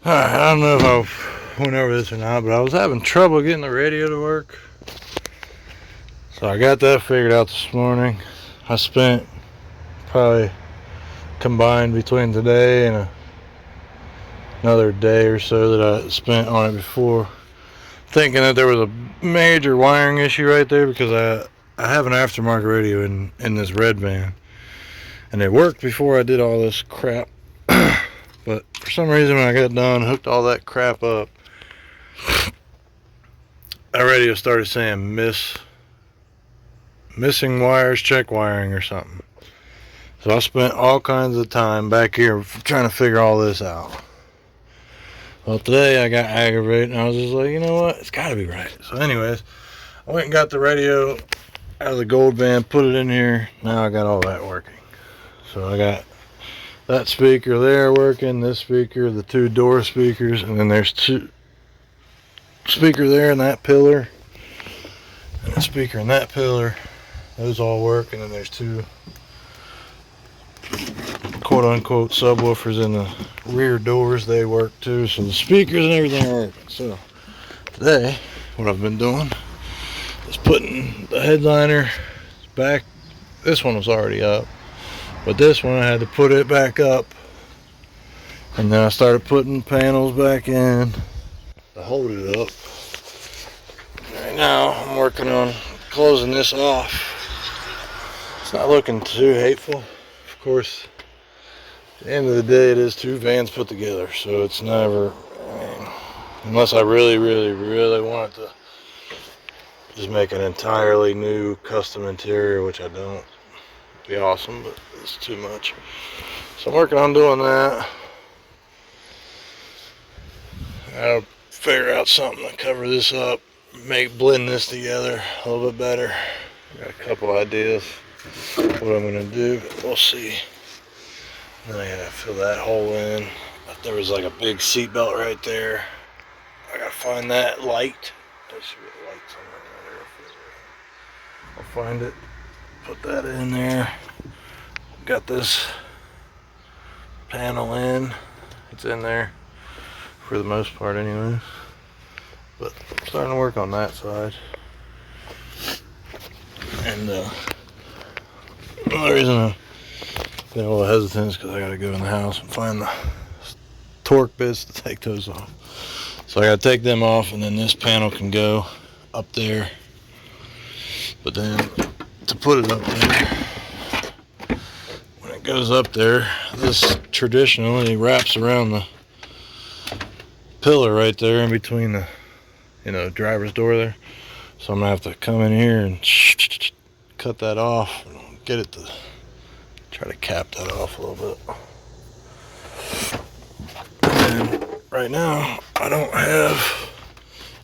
Alright, I don't know if I went over this or not, but I was having trouble getting the radio to work. So I got that figured out this morning. I spent probably combined between today and another day or so that I spent on it before, thinking that there was a major wiring issue right there because I have an aftermarket radio in this red van. And it worked before I did all this crap. But for some reason when I got done, hooked all that crap up, that radio started saying missing wires, check wiring or something. So I spent all kinds of time back here trying to figure all this out. Well, today I got aggravated and I was just like, you know what, it's gotta be right. So anyways, I went and got the radio out of the gold van, put it in here. Now I got all that working. So I got that speaker there working, this speaker, the two door speakers, and then there's two speaker there and that pillar, and a speaker and that pillar. Those all work, and then there's two quote-unquote subwoofers in the rear doors. They work too, so the speakers and everything are working. So today, what I've been doing is putting the headliner back. This one was already up, but this one I had to put it back up, and then I started putting panels back in to hold it up. Right now I'm working on closing this off. It's not looking too hateful. Of course, at the end of the day, it is two vans put together, so it's never, unless I really want to just make an entirely new custom interior, which I don't. It'd be awesome, but it's too much. So I'm working on doing that. I'll figure out something to cover this up, blend this together a little bit better. Got a couple ideas what I'm gonna do, but we'll see. Then I gotta fill that hole in. There was like a big seat belt right there. I gotta find that light. There should be a light somewhere right there. I'll find it, put that in there. Got this panel in. It's in there for the most part anyways. But I'm starting to work on that side. And the only reason I've been a little hesitant is because I gotta go in the house and find the torque bits to take those off. So I gotta take them off, and then this panel can go up there. But then to put it up there, when it goes up there, this traditionally wraps around the pillar right there in between the driver's door there. So I'm gonna have to come in here and cut that off and get it to try to cap that off a little bit. And right now I don't have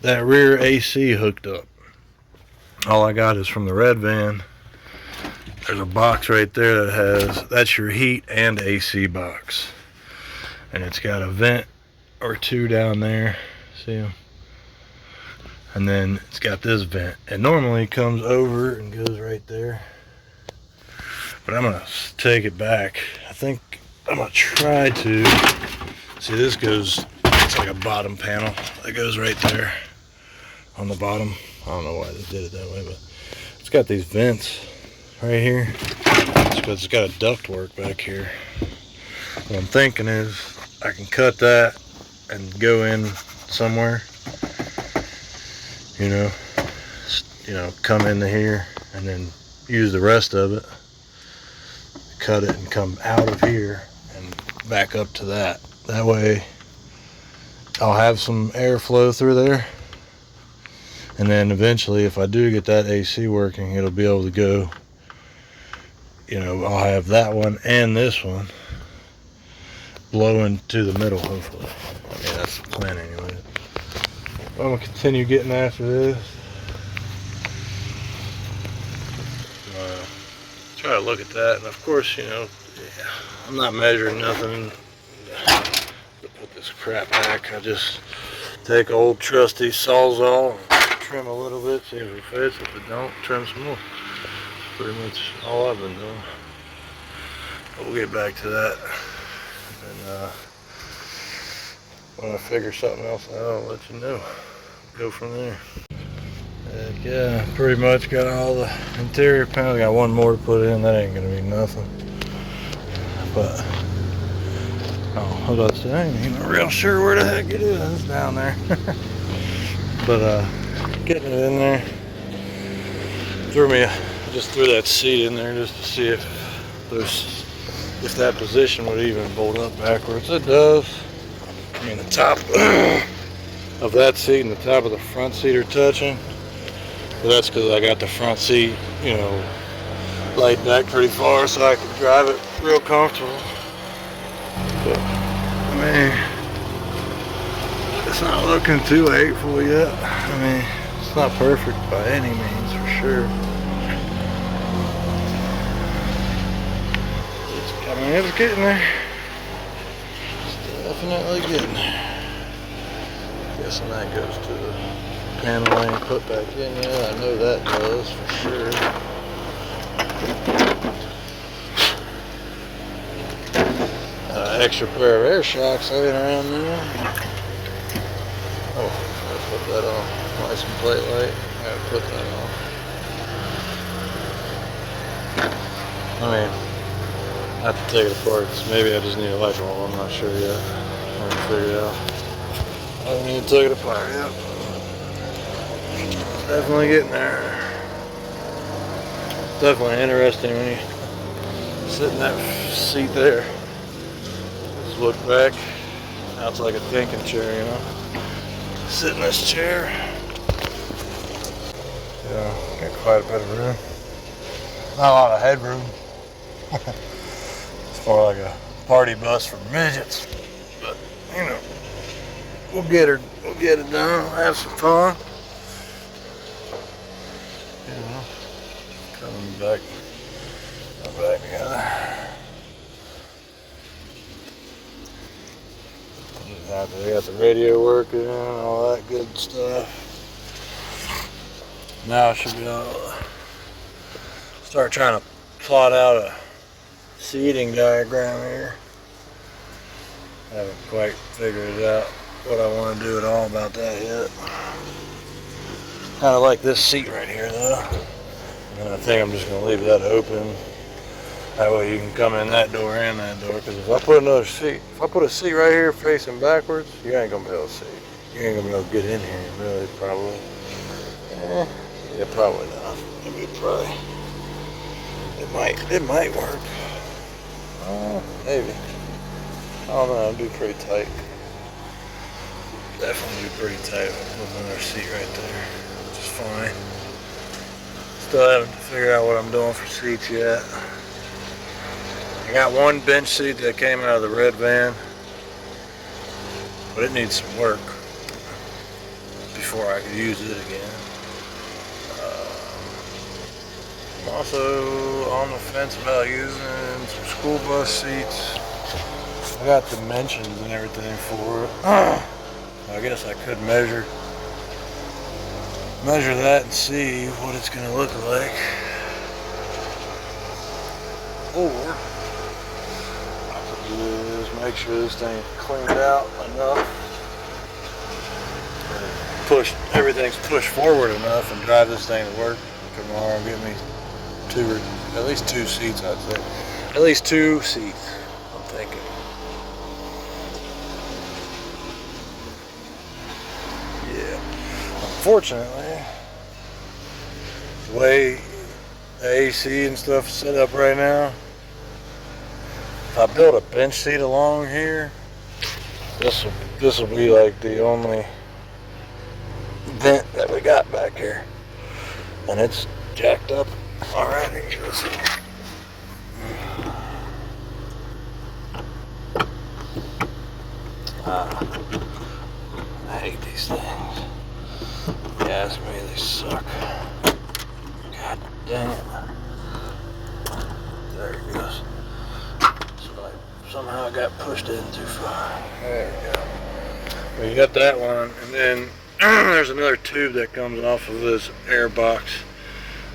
that rear AC hooked up. All I got is from the red van. There's a box right there that's your heat and AC box, and it's got a vent or two down there, see them? And then it's got this vent. It normally comes over and goes right there, but I'm gonna take it back. I think I'm gonna try to see, this goes, it's like a bottom panel that goes right there on the bottom. I don't know why they did it that way, but it's got these vents right here. It's got a duct work back here. What I'm thinking is I can cut that and go in somewhere, come into here and then use the rest of it, cut it and come out of here and back up to that. That way I'll have some airflow through there, and then eventually if I do get that AC working, it'll be able to go, I'll have that one and this one blowing to the middle, hopefully. I mean, that's the plan anyway. I'm gonna continue getting after this. Try to look at that, and of course, I'm not measuring nothing to put this crap back. I just take old trusty Sawzall and trim a little bit, see if it fits. If it don't, trim some more. Pretty much all I've been doing. But we'll get back to that. And when I figure something else out, I'll let you know. Go from there. Heck yeah, pretty much got all the interior panels. Got one more to put in. That ain't gonna be nothing. But oh, I was about to say, I ain't even real sure where the heck it is. It's down there. But getting it in there. Just threw that seat in there just to see if that position would even bolt up backwards. It does. I mean, the top of that seat and the top of the front seat are touching. But that's because I got the front seat, you know, laid back pretty far so I can drive it real comfortable. But, I mean, it's not looking too hateful yet. I mean, it's not perfect by any means, for sure. It's getting there. It's definitely getting there. Guessing that goes to the panel I ain't put back in yet. I know that does for sure. Extra pair of air shocks laying around there. Oh, gotta put that on. License plate light. Gotta put that on. I mean, I have to take it apart. So maybe I just need a light bulb. I'm not sure yet. I'm gonna figure it out. I don't need to take it apart yet. Definitely getting there. Definitely interesting when you sit in that seat there. Just look back. Now it's like a thinking chair, you know. Sit in this chair. Yeah, got quite a bit of room. Not a lot of headroom. It's more like a party bus for midgets. But, you know, we'll get it done. We'll have some fun. You know, coming back together. They got the radio working, all that good stuff. Now I should be able to start trying to plot out a seating diagram here. I haven't quite figured out what I want to do at all about that yet. Kind of like this seat right here though. And I think I'm just going to leave that open. That way you can come in that door and that door. Because if I put a seat right here facing backwards, you ain't going to be able to see. You ain't going to be able to get in here, really, probably. Yeah, probably not. It might work. Maybe. I don't know, it'd be pretty tight. Definitely be pretty tight with another seat right there. Which is fine. Still haven't figured out what I'm doing for seats yet. I got one bench seat that came out of the red van, but it needs some work before I could use it again. I'm also on the fence about using some school bus seats. I got dimensions and everything for it. I guess I could measure that and see what it's going to look like. Or is make sure this thing's cleaned out enough, everything's pushed forward enough, and drive this thing to work tomorrow. Get me at least two seats, I'd say. At least two seats, I'm thinking. Yeah. Unfortunately, the way the AC and stuff is set up right now, if I build a bench seat along here, this will be like the only vent that we got back here, and it's jacked up already. I hate these things. If you ask me, they suck. God dang it. There it goes. Somehow I got pushed in too far. There we go. Well, you got that one, and then there's another tube that comes off of this air box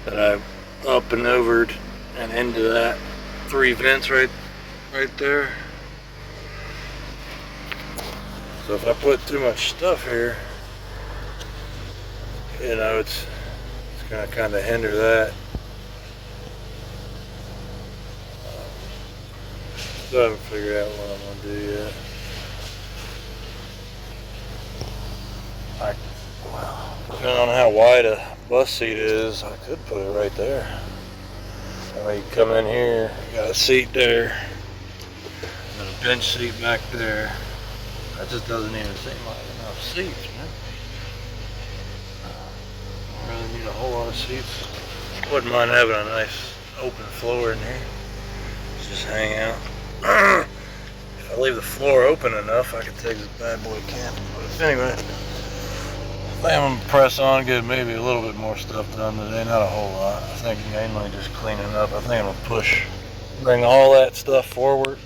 that I up and overed and into that 3 vents right there. So if I put too much stuff here, you know, it's gonna kind of hinder that. Still haven't figured out what I'm gonna do yet. Well, depending on how wide a bus seat is, I could put it right there. That way you come in here, you got a seat there, and a bench seat back there. That just doesn't even seem like enough seats, man. Don't really need a whole lot of seats. Wouldn't mind having a nice open floor in here. Just hang out. If I leave the floor open enough, I could take this bad boy camping. But anyway, I think I'm gonna press on, get maybe a little bit more stuff done today. Not a whole lot. I think mainly just cleaning up. I think I'm gonna bring all that stuff forward,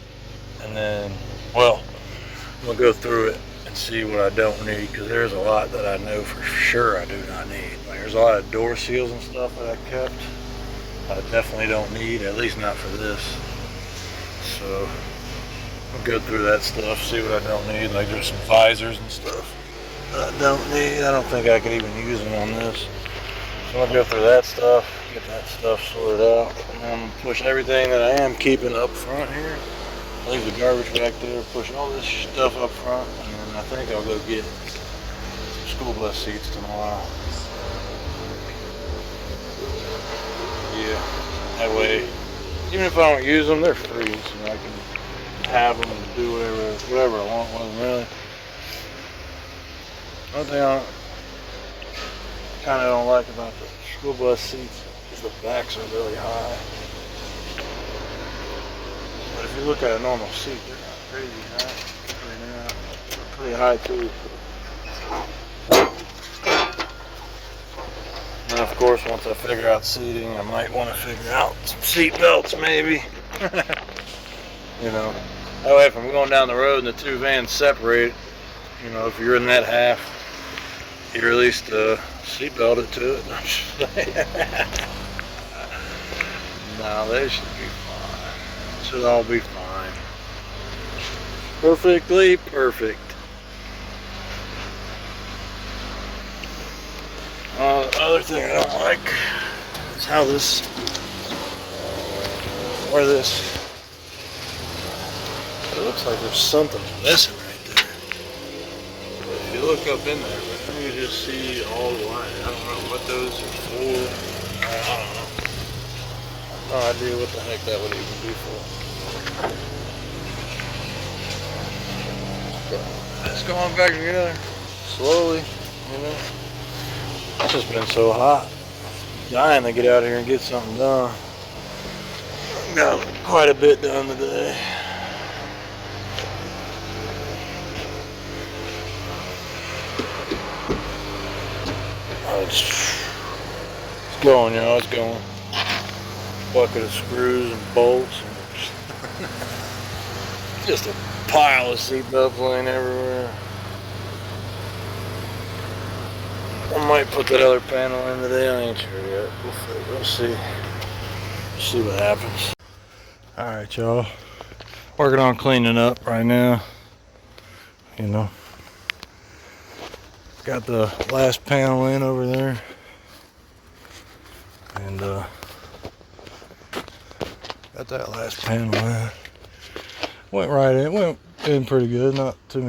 and then, well, I'm gonna go through it and see what I don't need, because there's a lot that I know for sure I do not need. Like, there's a lot of door seals and stuff that I kept I definitely don't need, at least not for this. So I'll go through that stuff, see what I don't need. Like, there's some visors and stuff that I don't need. I don't think I could even use them on this. So I'll go through that stuff, get that stuff sorted out, and then I'm gonna push everything that I am keeping up front here. Leave the garbage back there, push all this stuff up front, and then I think I'll go get some school bus seats tomorrow. Yeah, that way, even if I don't use them, they're free, so I can have them and do whatever I want with them, really. One thing I kind of don't like about the school bus seats is the backs are really high. But if you look at a normal seat, they're not crazy high. They're pretty high too. And of course, once I figure out seating, I might want to figure out some seat belts, maybe. You know, that way if I'm going down the road and the two vans separate, you know, if you're in that half, you're at least seat belted to it. No, they should be fine. Should all be fine. Perfectly perfect. The other thing I don't like is how this, it looks like there's something missing right there. But if you look up in there, man, you just see all the lines. I don't know what those are for. I don't know. No idea what the heck that would even be for. It's going back together slowly, you know. It's just been so hot. Dying to get out here and get something done. Got quite a bit done today. It's going, you know, it's going. Bucket of screws and bolts. And just a pile of seatbelts laying everywhere. I might put that other panel in today. I ain't sure yet. We'll see. See what happens. Alright, y'all. Working on cleaning up right now. You know. Got the last panel in over there. And got that last panel in. Went right in. Went in pretty good. Not too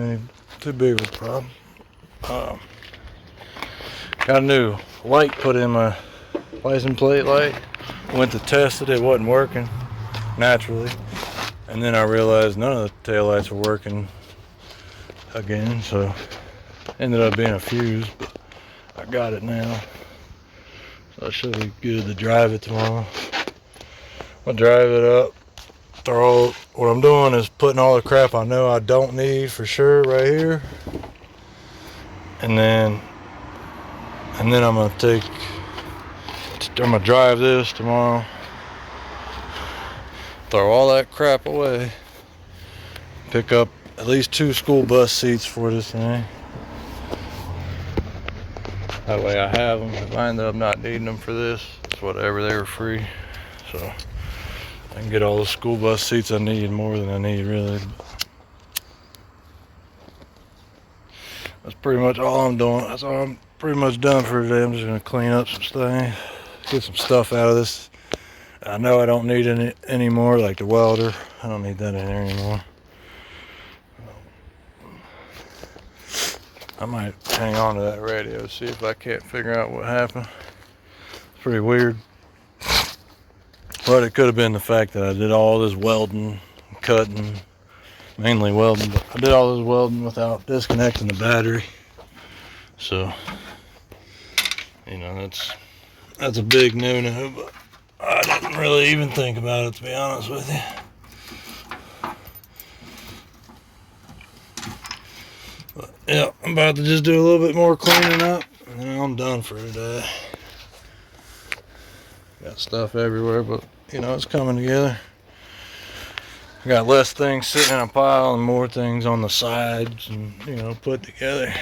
big of a problem. Got a new light put in my license plate light. Went to test it. It wasn't working naturally. And then I realized none of the taillights were working again. So ended up being a fuse. But I got it now. So it should be good to drive it tomorrow. I'll drive it up. What I'm doing is putting all the crap I know I don't need for sure right here. And then I'm gonna drive this tomorrow. Throw all that crap away. Pick up at least 2 school bus seats for this thing. That way I have them. If I end up not needing them for this, it's whatever, they were free. So I can get all the school bus seats I need, more than I need really. that's pretty much all I'm doing. That's all I'm pretty much done for today. I'm just gonna clean up some things, get some stuff out of this. I know I don't need any anymore, like the welder. I don't need that in there anymore. I might hang on to that radio, see if I can't figure out what happened. It's pretty weird. But it could have been the fact that I did all this welding, cutting, mainly welding, but I did all this welding without disconnecting the battery. So, you know, that's a big no-no, but I didn't really even think about it, to be honest with you. But, yeah, I'm about to just do a little bit more cleaning up, and then I'm done for today. Got stuff everywhere, but, you know, it's coming together. I got less things sitting in a pile and more things on the sides and, you know, put together.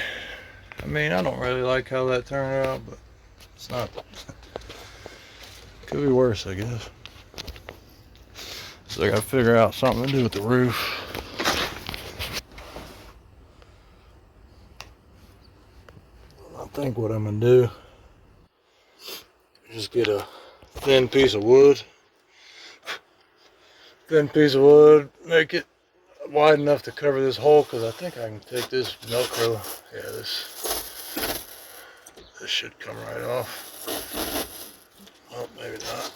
I mean, I don't really like how that turned out, but it's not. Could be worse, I guess. So I gotta figure out something to do with the roof. I think what I'm gonna do is just get a thin piece of wood. Make it wide enough to cover this hole, because I think I can take this Velcro. Yeah, this should come right off. Oh, maybe not.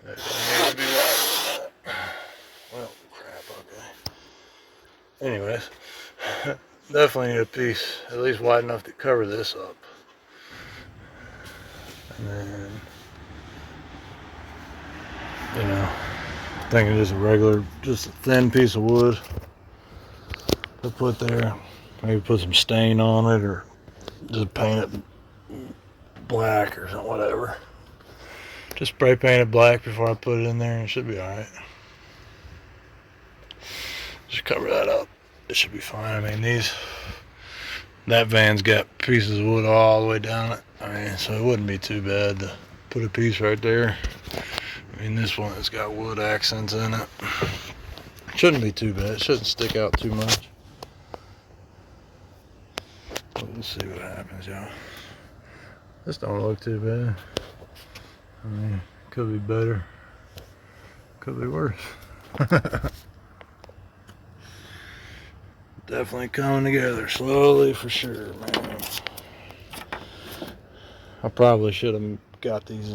Maybe it needs to be wider than that. Well, crap, okay. Anyways, definitely need a piece at least wide enough to cover this up. And then, you know, thinking just a regular, just a thin piece of wood to put there. Maybe put some stain on it, or just paint it black or something, whatever. Just spray paint it black before I put it in there and it should be alright. Just cover that up. It should be fine. I mean, that van's got pieces of wood all the way down it. I mean, so it wouldn't be too bad to put a piece right there. I mean, this one has got wood accents in it. Shouldn't be too bad. It shouldn't stick out too much. But we'll see what happens, y'all. This don't look too bad. I mean, could be better. Could be worse. Definitely coming together slowly for sure, man. I probably should have got these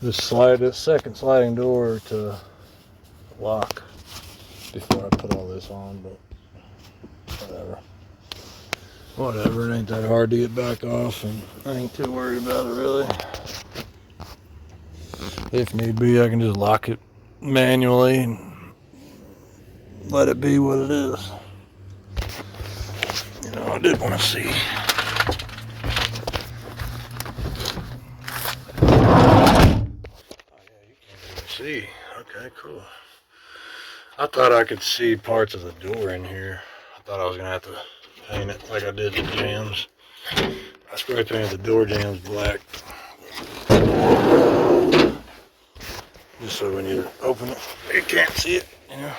this second sliding door to lock before I put all this on, but whatever, it ain't that hard to get back off, and I ain't too worried about it really. If need be, I can just lock it manually and let it be what it is. You know, I did want to see. See, okay, cool. I thought I could see parts of the door in here. I thought I was gonna have to paint it like I did the jambs. I spray painted the door jambs black, just so when you open it, you can't see it, you know.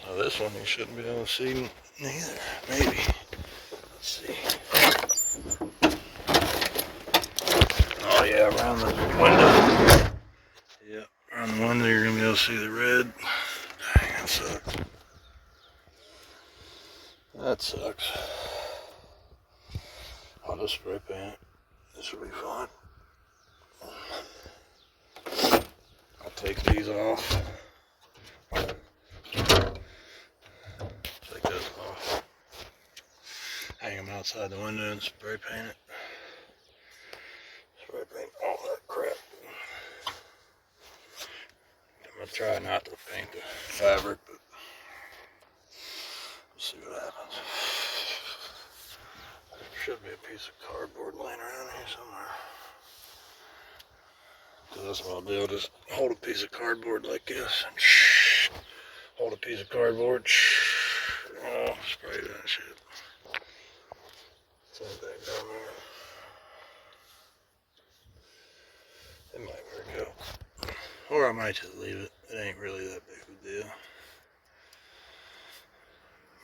So this one you shouldn't be able to see neither, maybe. Let's see. Oh yeah, around the window. Yeah, around the window you're gonna be able to see the red. Dang, that sucks. That sucks. I'll just spray paint it. This will be fine. I'll take these off. Take this off. Hang them outside the window and spray paint it. Spray paint all that crap. I'm gonna try not to paint the fabric, but we'll see what happens. There should be a piece of cardboard laying around here somewhere. So that's what I'll do. I'll just hold a piece of cardboard like this. And hold a piece of cardboard. Spray that shit. Same thing down there. It might work out. Or I might just leave it. It ain't really that big of a deal.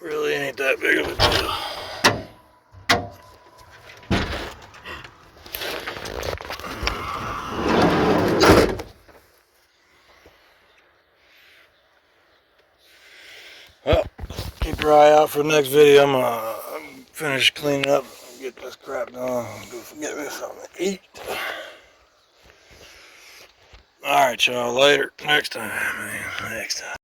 Really ain't that big of a deal. Well, keep your eye out for the next video. I'm finished cleaning up. Get this crap done. Go get me something to eat. Alright, y'all. Later. Next time, man. Next time.